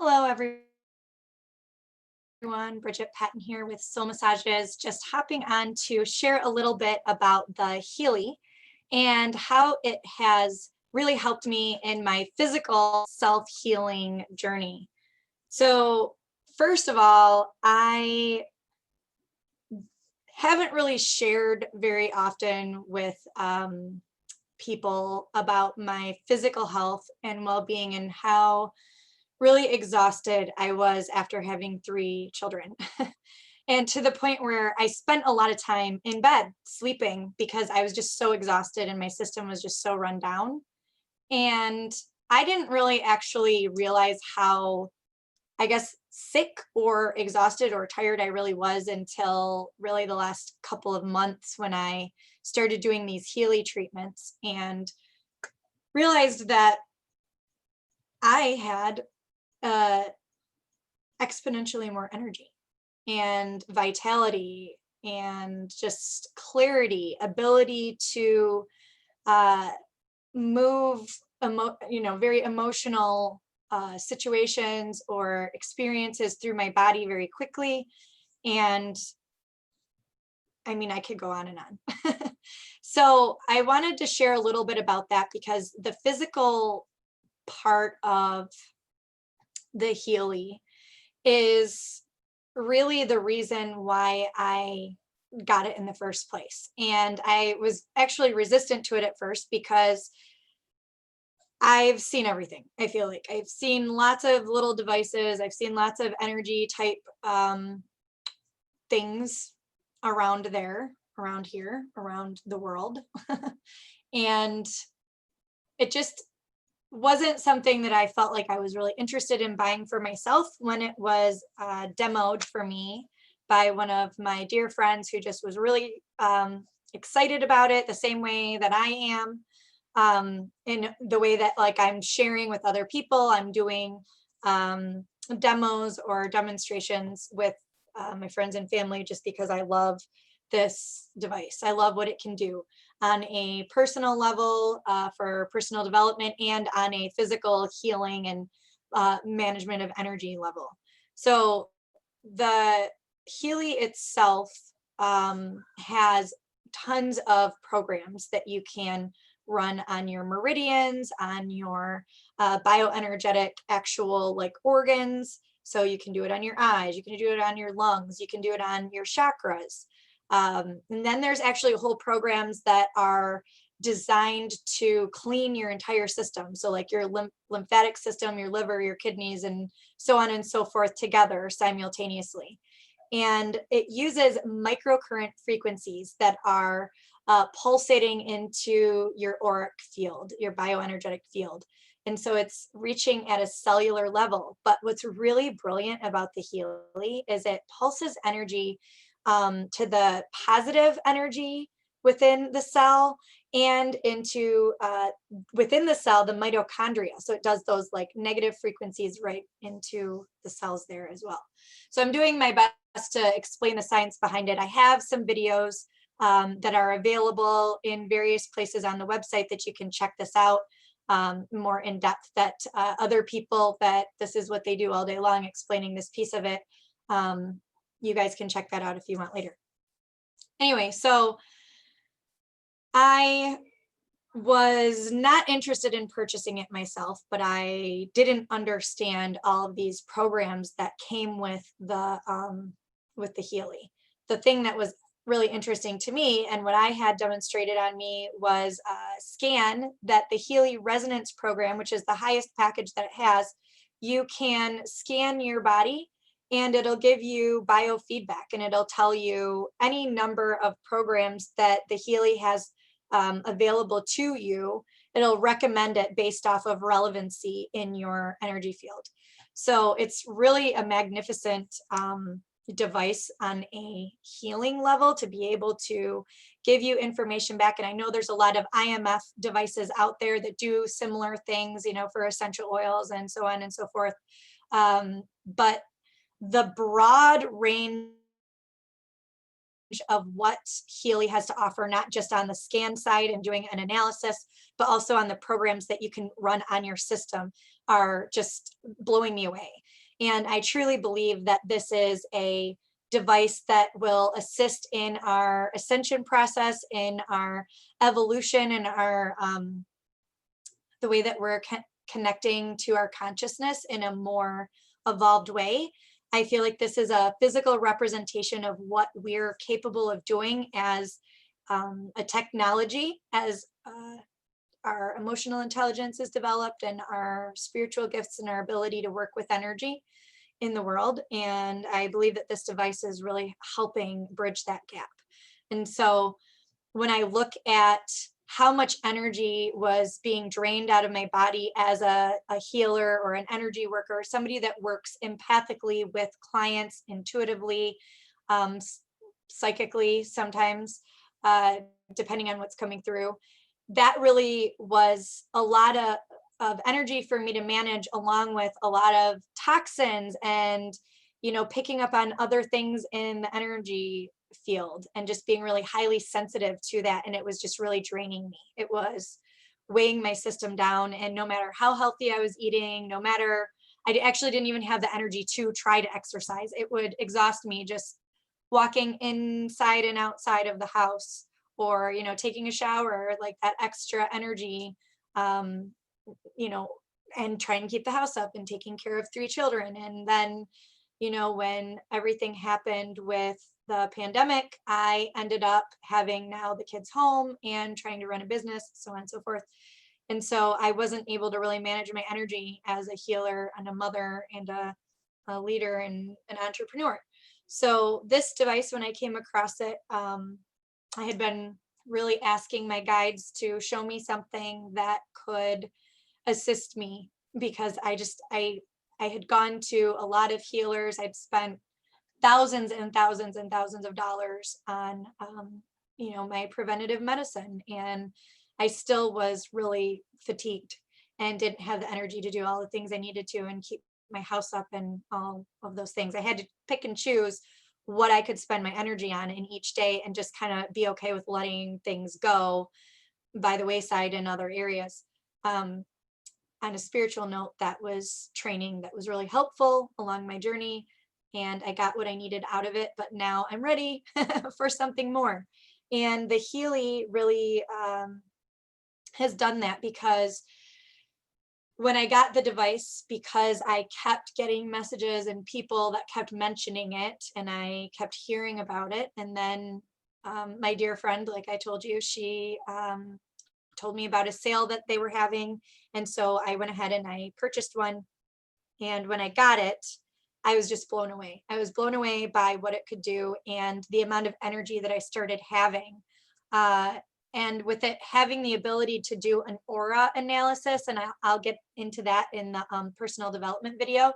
Hello, everyone. Bridget Patton here with Soul Massages, just hopping on to share a little bit about the Healy and how it has really helped me in my physical self-healing journey. So, first of all, I haven't really shared very often with people about my physical health and well-being and how really exhausted I was after having 3 children. And to the point where I spent a lot of time in bed sleeping because I was just so exhausted and my system was just so run down. And I didn't really actually realize how, I guess, sick or exhausted or tired I really was until really the last couple of months when I started doing these Healy treatments and realized that I had uh, exponentially more energy and vitality and just clarity, ability to uh, move, very emotional situations or experiences through my body very quickly. And I mean, I could go on and on. So I wanted to share a little bit about that because the physical part of the Healy is really the reason why I got it in the first place. And I was actually resistant to it at first because I've seen everything. I feel like I've seen lots of little devices, I've seen lots of energy type things around there, around here, around the world. And it just wasn't something that I felt like I was really interested in buying for myself when it was demoed for me by one of my dear friends who just was really excited about it the same way that I am. In the way that like I'm sharing with other people, I'm doing demos or demonstrations with my friends and family just because I love this device. I love what it can do on a personal level for personal development and on a physical healing and management of energy level. So the Healy itself has tons of programs that you can run on your meridians, on your bioenergetic actual like organs. So you can do it on your eyes, you can do it on your lungs, you can do it on your chakras. And then there's actually whole programs that are designed to clean your entire system. So like your lymphatic system, your liver, your kidneys, and so on and so forth together simultaneously. And it uses microcurrent frequencies that are pulsating into your auric field, your bioenergetic field. And so it's reaching at a cellular level. But what's really brilliant about the Healy is it pulses energy to the positive energy within the cell and into within the cell, the mitochondria. So it does those like negative frequencies right into the cells there as well. So I'm doing my best to explain the science behind it. I have some videos that are available in various places on the website that you can check this out more in depth, that other people that this is what they do all day long explaining this piece of it. You guys can check that out if you want later. Anyway, so I was not interested in purchasing it myself, but I didn't understand all of these programs that came with the Healy. The thing that was really interesting to me and what I had demonstrated on me was a scan that the Healy resonance program, which is the highest package that it has, you can scan your body and it'll give you biofeedback and it'll tell you any number of programs that the Healy has available to you. It'll recommend it based off of relevancy in your energy field. So it's really a magnificent device on a healing level to be able to give you information back. And I know there's a lot of IMF devices out there that do similar things, for essential oils and so on and so forth. But the broad range of what Healy has to offer, not just on the scan side and doing an analysis, but also on the programs that you can run on your system, are just blowing me away. And I truly believe that this is a device that will assist in our ascension process, in our evolution, and our the way that we're connecting to our consciousness in a more evolved way. I feel like this is a physical representation of what we're capable of doing as a technology, as our emotional intelligence is developed, and our spiritual gifts and our ability to work with energy in the world. And I believe that this device is really helping bridge that gap. And so when I look at how much energy was being drained out of my body as a healer or an energy worker, somebody that works empathically with clients, intuitively, psychically sometimes, depending on what's coming through, that really was a lot of energy for me to manage, along with a lot of toxins and, picking up on other things in the energy field and just being really highly sensitive to that. And it was just really draining me. It was weighing my system down. And no matter how healthy I was eating, I actually didn't even have the energy to try to exercise. It would exhaust me just walking inside and outside of the house, or, taking a shower, like that extra energy, and trying to keep the house up and taking care of 3 children. And then, when everything happened with the pandemic, I ended up having now the kids home and trying to run a business, so on and so forth. And so I wasn't able to really manage my energy as a healer and a mother and a leader and an entrepreneur. So this device, when I came across it, I had been really asking my guides to show me something that could assist me, because I had gone to a lot of healers. I'd spent thousands and thousands and thousands of dollars on, my preventative medicine. And I still was really fatigued and didn't have the energy to do all the things I needed to and keep my house up and all of those things. I had to pick and choose what I could spend my energy on in each day, and just kind of be okay with letting things go by the wayside in other areas. On a spiritual note, that was training that was really helpful along my journey, and I got what I needed out of it, but now I'm ready for something more. And the Healy really has done that, because when I got the device, because I kept getting messages and people that kept mentioning it, and I kept hearing about it. And then my dear friend, like I told you, she told me about a sale that they were having. And so I went ahead and I purchased one. And when I got it, I was just blown away. I was blown away by what it could do and the amount of energy that I started having. And with it having the ability to do an aura analysis, and I'll get into that in the personal development video,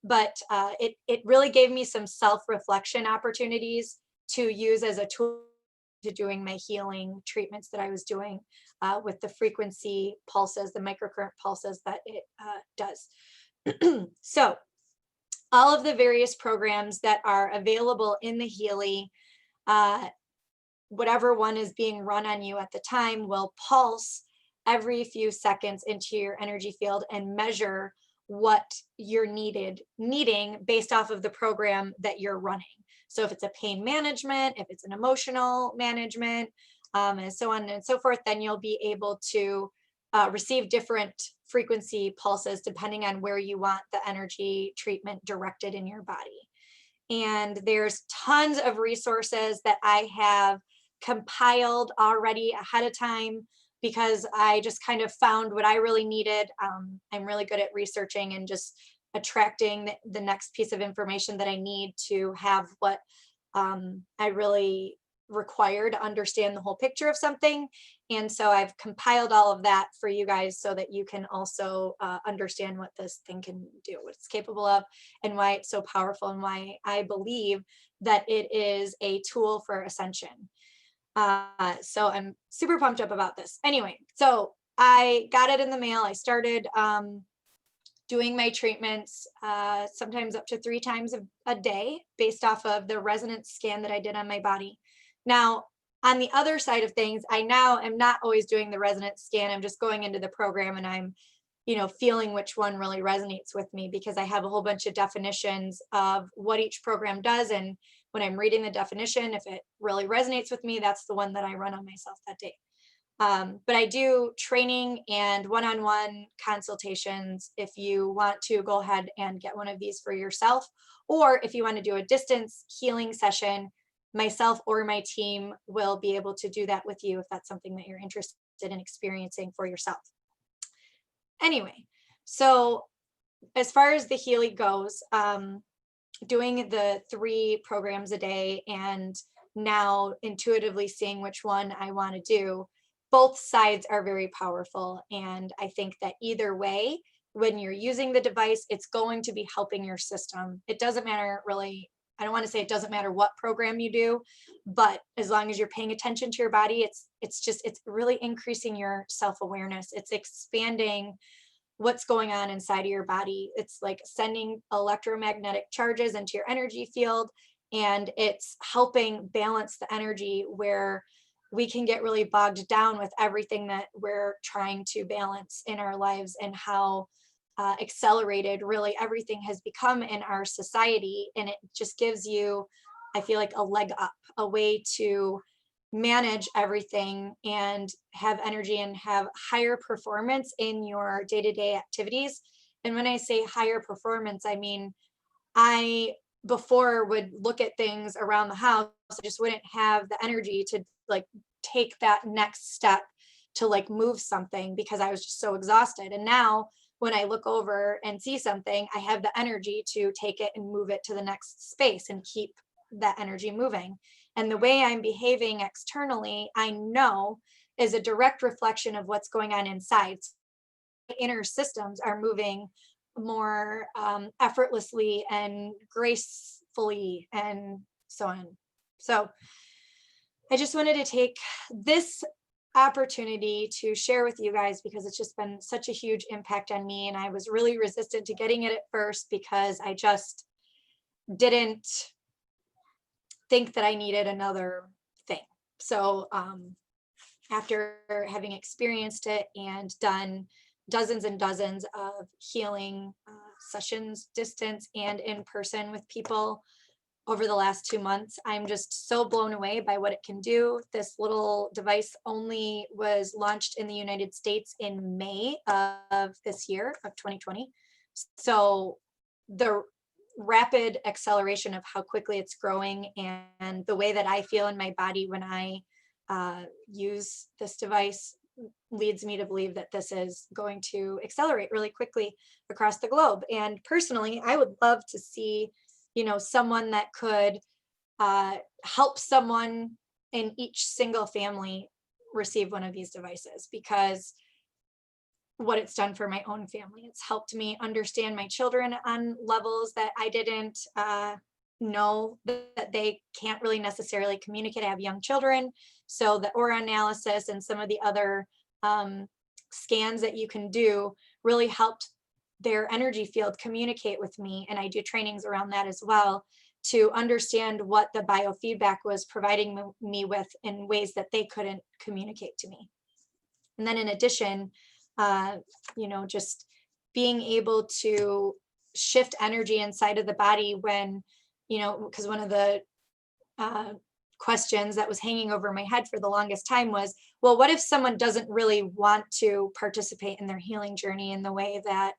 but it really gave me some self-reflection opportunities to use as a tool to doing my healing treatments that I was doing with the frequency pulses, the microcurrent pulses that it does. So all of the various programs that are available in the Healy, whatever one is being run on you at the time, will pulse every few seconds into your energy field and measure what you're needing based off of the program that you're running. So if it's a pain management, if it's an emotional management, and so on and so forth, then you'll be able to receive different frequency pulses depending on where you want the energy treatment directed in your body. And there's tons of resources that I have compiled already ahead of time, because I just kind of found what I really needed. I'm really good at researching and just attracting the next piece of information that I need to have what I really require to understand the whole picture of something. And so I've compiled all of that for you guys so that you can also understand what this thing can do, what it's capable of, and why it's so powerful, and why I believe that it is a tool for ascension. So I'm super pumped up about this. Anyway, so I got it in the mail. I started doing my treatments sometimes up to 3 times a day based off of the resonance scan that I did on my body. Now, on the other side of things, I now am not always doing the resonance scan. I'm just going into the program and I'm, feeling which one really resonates with me, because I have a whole bunch of definitions of what each program does. And when I'm reading the definition, if it really resonates with me, that's the one that I run on myself that day. But I do training and one-on-one consultations if you want to go ahead and get one of these for yourself, or if you want to do a distance healing session, myself or my team will be able to do that with you if that's something that you're interested in experiencing for yourself. Anyway, so as far as the Healy goes, doing the 3 programs a day and now intuitively seeing which one I want to do, both sides are very powerful. And I think that either way, when you're using the device, it's going to be helping your system. It doesn't matter really. I don't want to say it doesn't matter what program you do, but as long as you're paying attention to your body, it's really increasing your self-awareness. It's expanding what's going on inside of your body. It's like sending electromagnetic charges into your energy field, and it's helping balance the energy where we can get really bogged down with everything that we're trying to balance in our lives, and how accelerated really everything has become in our society. And it just gives you, I feel like, a leg up, a way to manage everything and have energy and have higher performance in your day-to-day activities. And when I say higher performance, I mean, I before would look at things around the house, I just wouldn't have the energy to like take that next step to like move something, because I was just so exhausted. And now when I look over and see something, I have the energy to take it and move it to the next space and keep that energy moving. And the way I'm behaving externally, I know, is a direct reflection of what's going on inside. So inner systems are moving more effortlessly and gracefully and so on. So I just wanted to take this opportunity to share with you guys, because it's just been such a huge impact on me. And I was really resistant to getting it at first because I just didn't think that I needed another thing. So after having experienced it and done dozens and dozens of healing sessions, distance and in person with people over the last 2 months, I'm just so blown away by what it can do. This little device only was launched in the United States in May of this year, of 2020. So the rapid acceleration of how quickly it's growing and the way that I feel in my body when I use this device leads me to believe that this is going to accelerate really quickly across the globe. And personally, I would love to see, someone that could help someone in each single family receive one of these devices, because what it's done for my own family, it's helped me understand my children on levels that I didn't know that they can't really necessarily communicate. I have young children, so the aura analysis and some of the other scans that you can do really helped their energy field communicate with me. And I do trainings around that as well, to understand what the biofeedback was providing me with in ways that they couldn't communicate to me. And then in addition, just being able to shift energy inside of the body when, because one of the questions that was hanging over my head for the longest time was, well, what if someone doesn't really want to participate in their healing journey in the way that,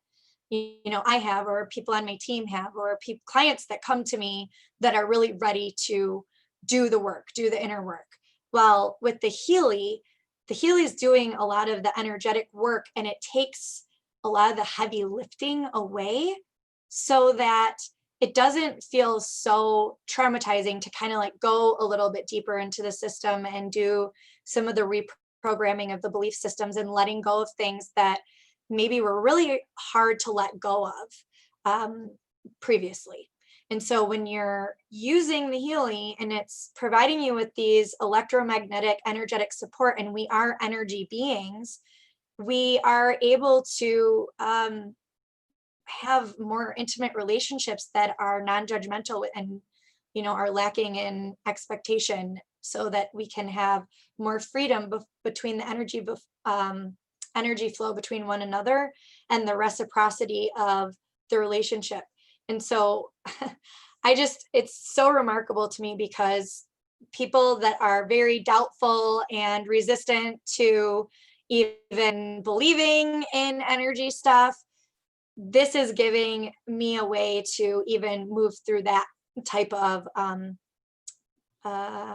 I have, or people on my team have, or clients that come to me that are really ready to do the work, do the inner work. Well, with the Healy is doing a lot of the energetic work, and it takes a lot of the heavy lifting away so that it doesn't feel so traumatizing to kind of like go a little bit deeper into the system and do some of the reprogramming of the belief systems and letting go of things that maybe were really hard to let go of previously. And so when you're using the Healy and it's providing you with these electromagnetic energetic support, and we are energy beings, we are able to have more intimate relationships that are non-judgmental and, are lacking in expectation, so that we can have more freedom between the energy flow between one another, and the reciprocity of the relationship. And so it's so remarkable to me, because people that are very doubtful and resistant to even believing in energy stuff, this is giving me a way to even move through that type of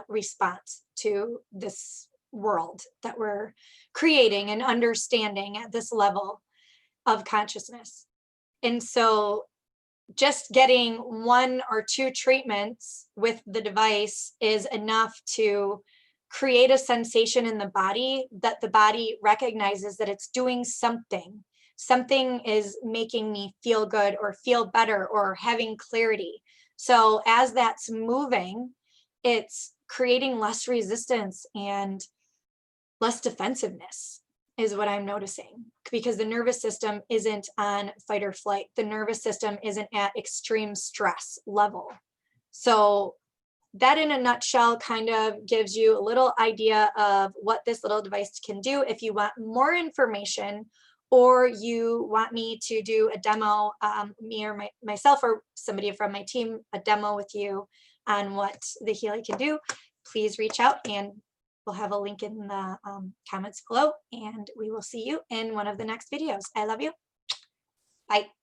response to this world that we're creating and understanding at this level of consciousness. And so just getting 1 or 2 treatments with the device is enough to create a sensation in the body that the body recognizes that it's doing something. Something is making me feel good or feel better or having clarity. So as that's moving, it's creating less resistance and less defensiveness, is what I'm noticing, because the nervous system isn't on fight or flight. The nervous system isn't at extreme stress level. So that in a nutshell kind of gives you a little idea of what this little device can do. If you want more information, or you want me to do a demo, me or myself or somebody from my team, a demo with you on what the Healy can do, please reach out, and we'll have a link in the comments below, and we will see you in one of the next videos. I love you. Bye.